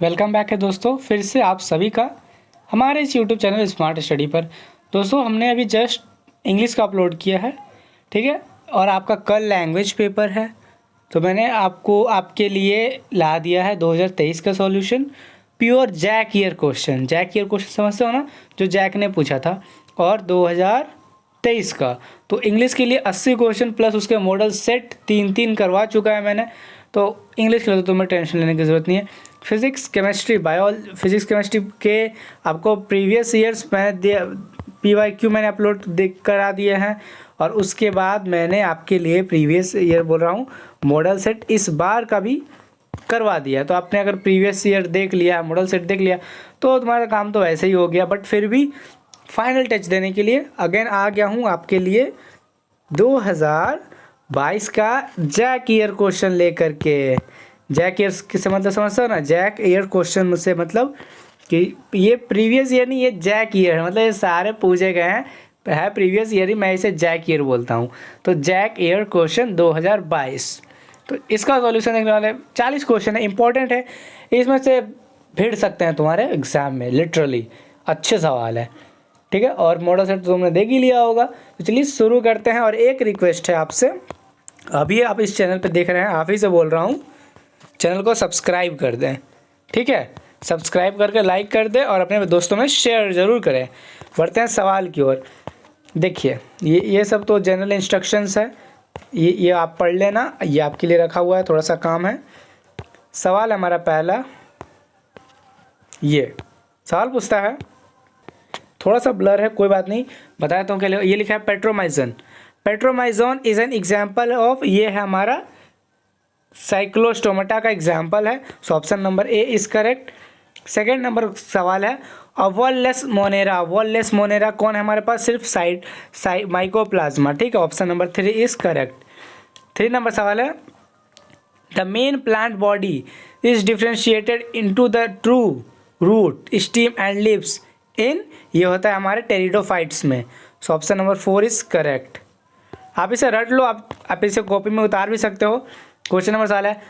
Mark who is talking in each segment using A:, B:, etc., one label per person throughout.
A: Welcome back है दोस्तों, फिर से आप सभी का हमारे इस यूट्यूब चैनल स्मार्ट स्टडी पर। दोस्तों हमने अभी जस्ट इंग्लिश का अपलोड किया है, ठीक है। और आपका कल लैंग्वेज पेपर है, तो मैंने आपको आपके लिए ला दिया है 2023 का solution. Pure JAC year question, JAC year question समझते हो ना, जो जैक ने पूछा था। और 2023 का तो इंग्लिश के लिए 80 क्वेश्चन प्लस उसके मॉडल सेट तीन करवा चुका है मैंने। तो इंग्लिश के लिए तो तुम्हें टेंशन लेने की ज़रूरत नहीं है। फिज़िक्स केमिस्ट्री के आपको प्रीवियस ईयर्स मैंने दिया, PYQ मैंने अपलोड करा दिए हैं। और उसके बाद मैंने आपके लिए प्रीवियस ईयर बोल रहा हूँ मॉडल सेट इस बार का भी करवा दिया। तो आपने अगर प्रीवियस ईयर देख लिया, मॉडल सेट देख लिया, तो तुम्हारा काम तो वैसे ही हो गया। बट फिर भी फाइनल टच देने के लिए अगेन आ गया हूँ आपके लिए 2022 का जैक ईयर क्वेश्चन लेकर के। जैक ईयर किससे मतलब समझते हो ना, जैक ईयर क्वेश्चन से मतलब कि ये प्रीवियस ईयर नहीं, ये जैक ईयर है, मतलब ये सारे पूछे गए हैं है प्रीवियस ईयर ही, मैं इसे जैक ईयर बोलता हूँ। तो जैक ईयर क्वेश्चन 2022, तो इसका सॉल्यूशन देखने वाले 40 क्वेश्चन है, इंपॉर्टेंट है, इसमें से भिड़ सकते हैं तुम्हारे एग्जाम में, लिटरली अच्छे सवाल है, ठीक है। और मॉडल सेट तो तुमने देख ही लिया होगा। तो चलिए शुरू करते हैं। और एक रिक्वेस्ट है आपसे, अभी आप इस चैनल पे देख रहे हैं, आप ही से बोल रहा हूँ, चैनल को सब्सक्राइब कर दें, ठीक है। सब्सक्राइब करके लाइक कर दें और अपने दोस्तों में शेयर ज़रूर करें। बढ़ते हैं सवाल की ओर। देखिए ये सब तो जनरल इंस्ट्रक्शंस है, ये आप पढ़ लेना, ये आपके लिए रखा हुआ है, थोड़ा सा काम है। सवाल हमारा पहला, ये सवाल पूछता है, थोड़ा सा ब्लर है, कोई बात नहीं, बताया तो क्या। ये लिखा है Petromyzon. Petromyzon is an example of, ये है हमारा साइक्लोस्टोमेटा का एग्जाम्पल है। So option number A is correct. Second number सवाल है वॉललेस मोनेरा। वॉललेस मोनेरा कौन है हमारे पास, सिर्फ माइकोप्लाज्मा, ठीक है। Option number 3 is correct. 3 number सवाल है the main plant body is differentiated into the true root stem and leaves in, ये होता है हमारे टेरिडोफाइट्स में। So option number 4 is correct. आप इसे रट लो, आप इसे कॉपी में उतार भी सकते हो। क्वेश्चन नंबर सवाल है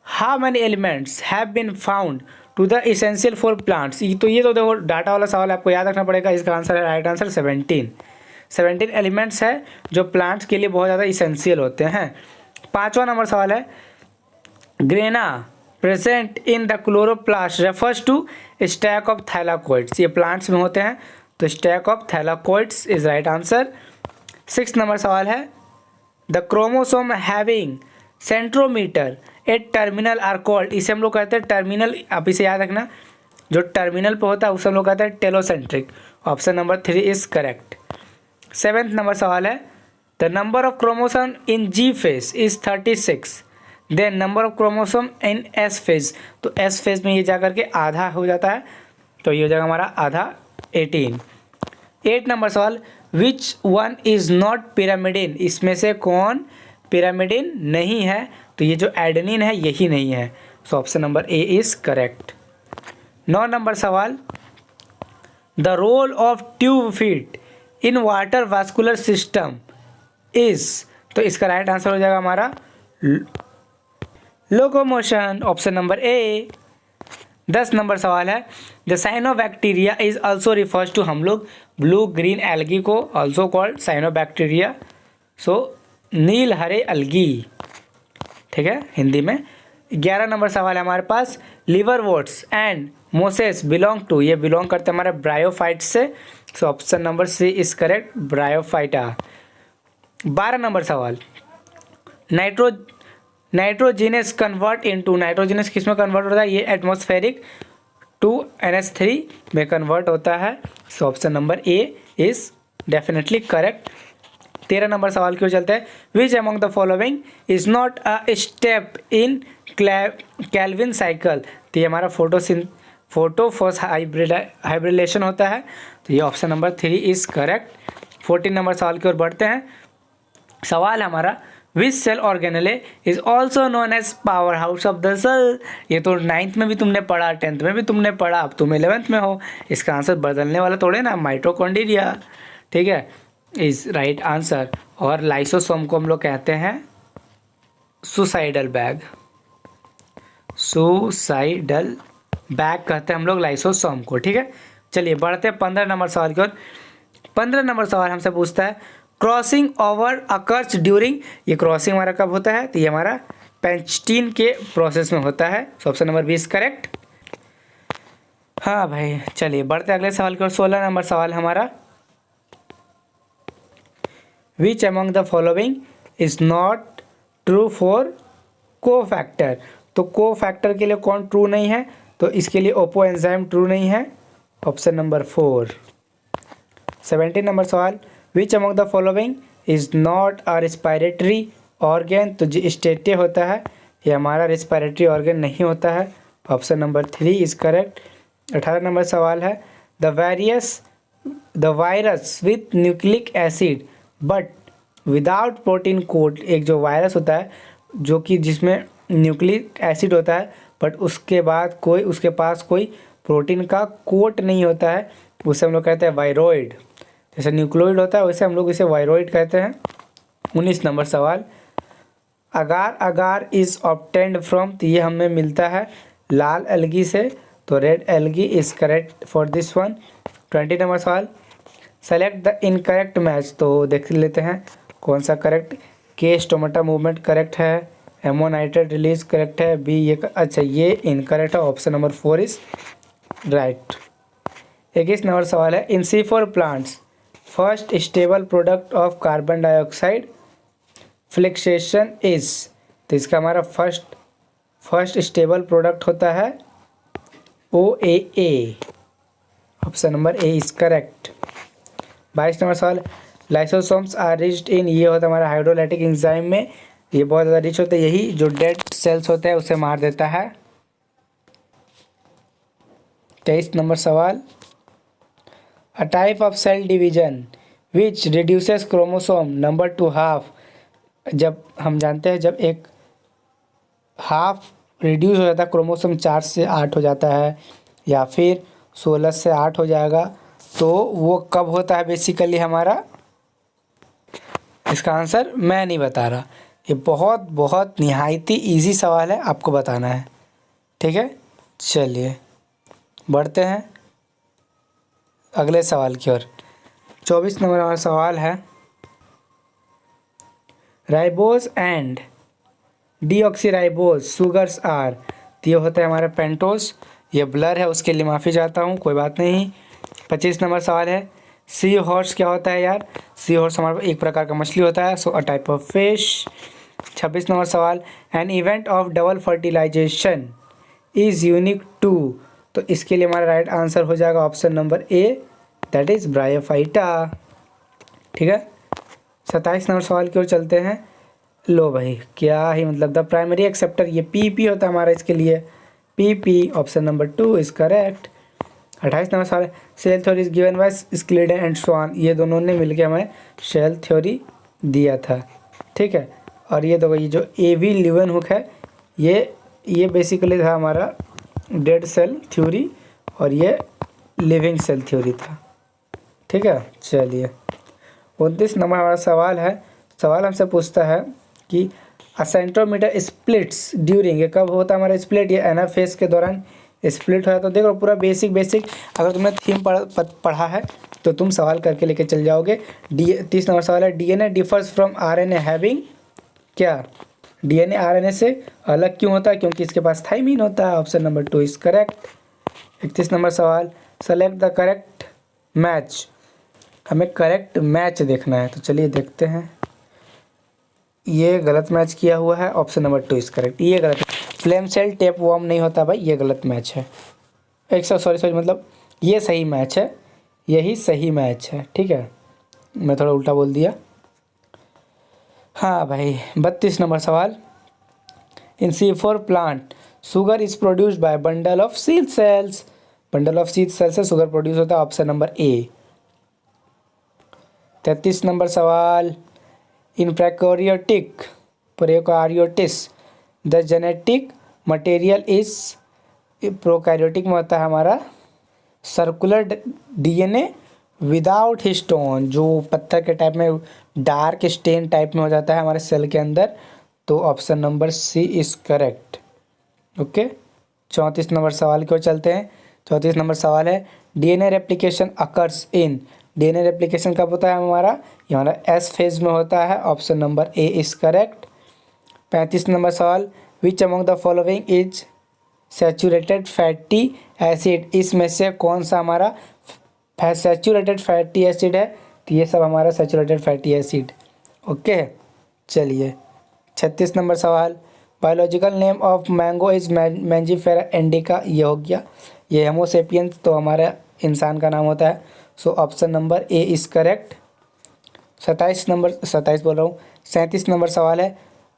A: how many elements have been found to the essential for plants. तो ये तो देखो डाटा वाला सवाल है, आपको याद रखना पड़ेगा। इसका आंसर है, राइट आंसर 17 एलिमेंट्स है जो प्लांट्स के लिए बहुत ज़्यादा इसेंशियल होते हैं। 5वां नंबर सवाल है grana present in the chloroplast refers to stack of thylakoids. ये प्लांट्स में होते हैं, तो stack of thylakoids is right answer. 6 number सवाल है the chromosome having centromere at terminal are called, इसे हम लोग कहते हैं टर्मिनल, आप इसे याद रखना, जो टर्मिनल पे होता है उसे हम लोग कहते हैं telocentric. Option number 3 is correct. 7th number सवाल है the number of chromosome in G phase is 36, then number of chromosome in S phase, तो एस फेज में ये जाकर के आधा हो जाता है, तो ये हो जाएगा हमारा आधा 18। 8 नंबर सवाल which one is not pyrimidine, इसमें से कौन पिरामिडिन नहीं है, तो ये जो एडेनिन है यही नहीं है। So option number A is correct. 9 number सवाल the role of tube feet in water vascular system is, तो इसका राइट आंसर हो जाएगा हमारा locomotion. Option number A. 10 number सवाल है the cyanobacteria is also refers to, हम लोग ब्लू ग्रीन एल्गी को ऑल्सो कॉल्ड साइनोबैक्टीरिया, सो नील हरे अलगी, ठीक है हिंदी में। 11 नंबर सवाल है हमारे पास liverworts and Moses belong to, ये बिलोंग करते हैं हमारे ब्रायोफाइट से। So option number C is correct, bryophyta. 12 number सवाल नाइट्रोजिनस कन्वर्ट इनटू, नाइट्रोजिनस किस में कन्वर्ट होता है, ये एटमॉस्फेरिक टू NH3 में कन्वर्ट होता है। So option number A is definitely correct. 13 number सवाल की ओर चलते हैं which among the following is not a step in Calvin cycle, तो ये हमारा फोटोफॉस हाइब्रिलेशन होता है, तो ये option number 3 is correct. 14 number सवाल की ओर बढ़ते हैं। सवाल हमारा which cell organelle is also known as power house of the cell, ये तो 9th में भी तुमने पढ़ा, 10th में भी तुमने पढ़ा, अब तुम 11th में हो, इसका आंसर बदलने वाला थोड़े ना, माइटोकॉन्ड्रिया, ठीक है, इज राइट आंसर। और लाइसोसोम को हम लोग कहते हैं सुसाइडल बैग। सुसाइडल बैग कहते हैं हम लोग लाइसोसोम को। ठीक है, चलिए बढ़ते हैं 15 नंबर सवाल की ओर। 15 नंबर सवाल हमसे पूछता है क्रॉसिंग ओवर अकर्स ड्यूरिंग, ये क्रॉसिंग हमारा कब होता है, तो ये हमारा पेंस्टीन के प्रोसेस में होता है। So option number 20 correct. हाँ भाई, चलिए बढ़ते अगले सवाल की ओर। 16 नंबर सवाल हमारा, विच among the following is not true for को फैक्टर, तो को फैक्टर के लिए कौन ट्रू नहीं है, तो इसके लिए ओपो एंजाइम ट्रू नहीं है, ऑप्शन नंबर 4। 17 नंबर सवाल, which among the following is not a respiratory organ, तो जो स्टेटे होता है ये हमारा रिस्पायरेटरी ऑर्गेन नहीं होता है, option number 3 is correct. 18 number सवाल है, the virus with nucleic acid but without protein coat, एक जो वायरस होता है जो कि जिसमें न्यूक्लिक एसिड होता है बट उसके पास कोई प्रोटीन का कोट नहीं होता है, उसे हम लोग कहते हैं वायरॉइड। जैसे न्यूक्लियोइड होता है वैसे हम लोग इसे वायरॉइड कहते हैं। 19 नंबर सवाल, अगार अगार इज ऑब्टेन्ड फ्रॉम, तो ये हमें मिलता है लाल एल्गी से, तो red algae is correct for this one. 20 number सवाल, सेलेक्ट द इनकरेक्ट मैच, तो देख लेते हैं कौन सा करेक्ट। के स्टोमेटा मूवमेंट करेक्ट है, एमोनाइट्रेट रिलीज करेक्ट है, बी ये अच्छा ये इनकरेक्ट है, option number 4 is right. 21 number सवाल है, in C4 plants first stable product of carbon dioxide fixation is, तो इसका हमारा फर्स्ट स्टेबल प्रोडक्ट होता है OAA, option number A is correct. 22 number सवाल, लाइसोसोम्स आर रिच्ड इन, ये होता है हमारा हाइड्रोलाइटिक एंजाइम में, ये बहुत ज़्यादा रिच होता है, यही जो डेड सेल्स होते हैं उसे मार देता है। 23 नंबर सवाल, a type of cell division which reduces chromosome number to half, जब हम जानते हैं जब एक हाफ रिड्यूस हो जाता है, क्रोमोसोम 4 से 8 हो जाता है या फिर 16 से 8 हो जाएगा, तो वो कब होता है बेसिकली हमारा, इसका आंसर मैं नहीं बता रहा, ये बहुत बहुत निहायती इजी सवाल है, आपको बताना है। ठीक है, चलिए बढ़ते हैं अगले सवाल की ओर। 24 नंबर हमारा सवाल है, ribose and deoxyribose sugars are, तो ये होता है हमारा पेंटोज, ये ब्लर है उसके लिए माफ़ी चाहता हूँ, कोई बात नहीं। 25 नंबर सवाल है, सी हॉर्स क्या होता है यार, सी हॉर्स हमारा एक प्रकार का मछली होता है, so a type of fish. 26 number सवाल, an event of double fertilization is unique to, तो इसके लिए हमारा राइट आंसर हो जाएगा option number A, that is bryophyta. ठीक है, 27 नंबर सवाल की ओर चलते हैं। लो भाई क्या ही मतलब, द प्राइमरी एक्सेप्टर ये PP होता है हमारा, इसके लिए PP, option number 2 is correct. 28 number सवाल, cell theory is given by Schleiden and Schwann, ये दोनों ने मिलकर हमें सेल थ्योरी दिया था। ठीक है, और ये देखो ये जो AV लीवेनहुक है ये बेसिकली था हमारा डेड सेल थ्योरी और ये लिविंग सेल थ्योरी था। ठीक है, चलिए 29 नंबर हमारा सवाल है, सवाल हमसे पूछता है कि असेंट्रोमीटर स्प्लिट्स ड्यूरिंग, ये कब होता है हमारा स्प्लिट, ये एनाफेज के दौरान स्प्लिट होता है। तो देखो पूरा बेसिक अगर तुमने थीम पढ़ा है तो तुम सवाल करके लेके चल जाओगे। 30 नंबर सवाल है, DNA differs from RNA having, क्या DNA RNA से अलग क्यों होता है, क्योंकि इसके पास थाइमिन होता है, option number 2 is correct. 31 number सवाल, सेलेक्ट द करेक्ट मैच, हमें करेक्ट मैच देखना है, तो चलिए देखते हैं। ये गलत मैच किया हुआ है, ऑप्शन नंबर 2 इज करेक्ट, ये गलत है। फ्लेम सेल टेप वॉर्म नहीं होता भाई, ये गलत मैच है। सॉरी मतलब ये सही मैच है, यही सही मैच है। ठीक है, मैं थोड़ा उल्टा बोल दिया। हाँ भाई 32 नंबर सवाल, in C4 plant sugar is produced by bundle of sheath cells, bundle of sheath cell से शुगर प्रोड्यूस होता है, ऑप्शन नंबर ए। 33 नंबर सवाल, in prokaryotes the genetic material is, prokaryotic में होता है हमारा सर्कुलर DNA विदाउट हिस्टोन, जो पत्थर के टाइप में डार्क स्टेन टाइप में हो जाता है हमारे सेल के अंदर, तो option number C is correct. Okay, 34 number सवाल की ओर चलते हैं। 34 नंबर सवाल है DNA replication occurs in. DNA replication कब होता है हमारा? ये हमारा एस फेज में होता है। Option number A is correct. 35 number सवाल which among the following is saturated fatty acid. इसमें से कौन सा हमारा सैचुरेटेड फैटी एसिड है? तो ये सब हमारा सैचुरेटेड फैटी एसिड। ओके, चलिए 36 नंबर सवाल biological name of mango is Mangifera indica. ये हो गया, ये होमोसेपियंस तो हमारा इंसान का नाम होता है। So option number A is correct. 27 number 37 number सवाल है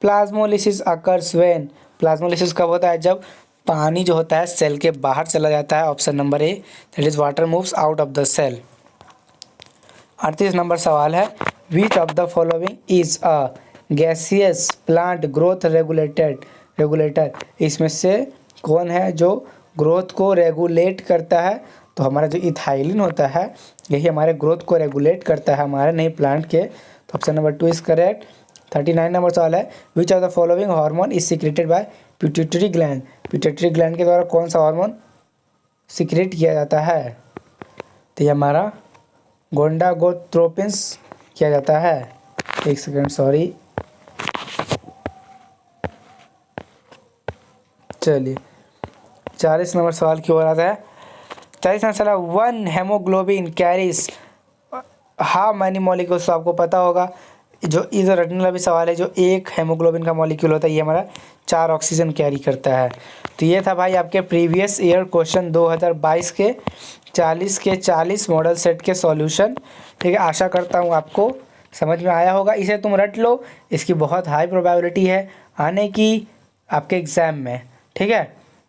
A: प्लाज्मोलिसिस अकर्स व्हेन। प्लाज्मोलिसिस कब होता है? जब पानी जो होता है सेल के बाहर चला जाता है। Option number A that is water moves out of the cell. 38 number सवाल है which of the following is a gaseous plant growth regulator. इसमें से कौन है जो ग्रोथ को रेगुलेट करता है? तो हमारा जो इथाइलिन होता है यही हमारे ग्रोथ को रेगुलेट करता है हमारे नए प्लांट के। तो option number 2 is correct. 39 number सवाल है which of the following hormone is secreted by pituitary gland. Pituitary gland के द्वारा कौन सा हार्मोन सिक्रेट किया जाता है? तो ये हमारा गोनाडोट्रोपिन्स किया जाता है। एक सेकेंड, सॉरी। चलिए 40 नंबर सवाल की ओर आता है। 40 नंबर सवाल one haemoglobin carries how many molecules. आपको पता होगा जो इस रटने वाला भी सवाल है, जो एक हेमोग्लोबिन का मॉलिक्यूल होता है ये हमारा 4 ऑक्सीजन कैरी करता है। तो ये था भाई आपके प्रीवियस ईयर क्वेश्चन 2022 के 40 मॉडल सेट के सॉल्यूशन। ठीक है, आशा करता हूँ आपको समझ में आया होगा। इसे तुम रट लो, इसकी बहुत हाई प्रोबेबिलिटी है आने की आपके एग्ज़ाम में। ठीक है,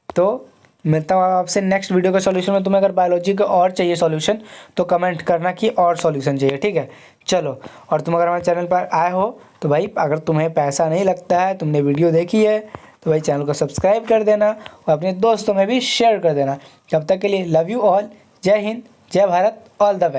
A: तो मिलता हूँ आपसे नेक्स्ट वीडियो के सॉल्यूशन में। तुम्हें अगर बायोलॉजी का और चाहिए सॉल्यूशन तो कमेंट करना कि और सॉल्यूशन चाहिए। ठीक है, चलो। और तुम अगर हमारे चैनल पर आए हो तो भाई अगर तुम्हें पैसा नहीं लगता है, तुमने वीडियो देखी है तो भाई चैनल को सब्सक्राइब कर देना और अपने दोस्तों में भी शेयर कर देना। तब तक के लिए लव यू ऑल। जय हिंद, जय भारत, ऑल द बेस्ट।